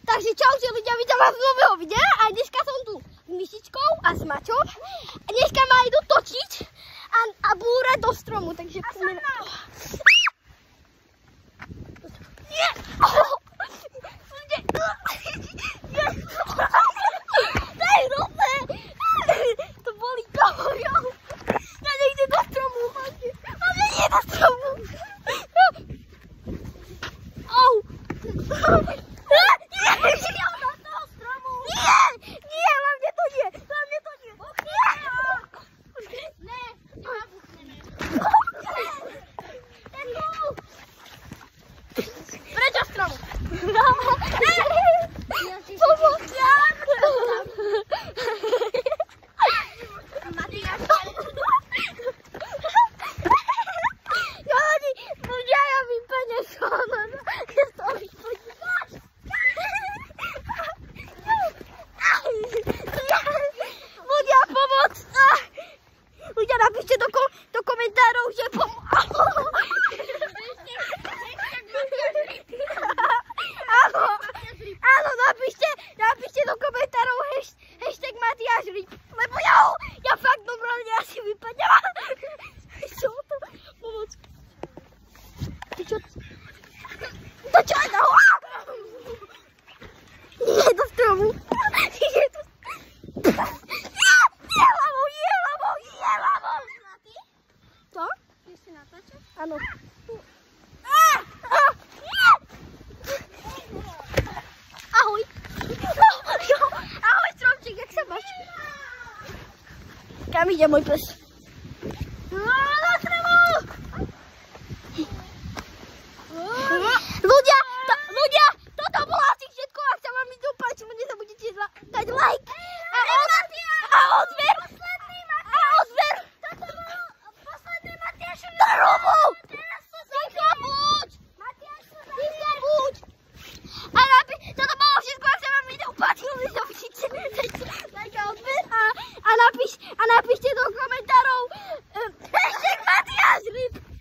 Takže čaute ľudia, vítam vás z nového videa a dneska som tu s Myšičkou a s Maťom. A dneska ma idú točiť a búrať do stromu, takže poďme na to. Nie! To je hrozné! To bolí koľo. Ja nejdem do stromu, hlavne nie do stromu. Au! Napíšte do komentárov, že Áno, napíšte do komentárov hashtag Matiáš Ryb, lebo ja fakt normálne asi vypadnem. Čo to? Pomoc. Ty čo? To čo je to? Nie do stromu. Co? Ešte natáčaš? Áno. Ahoj. Ahoj, stromček, jak sa máš? Kam ide môj pes? Ľudia, toto bolo asi všetko. Ak sa vám video páčilo, nezabudnite dať like. A odber. A napíšte do komentárov hashtag Matiáš Ryb.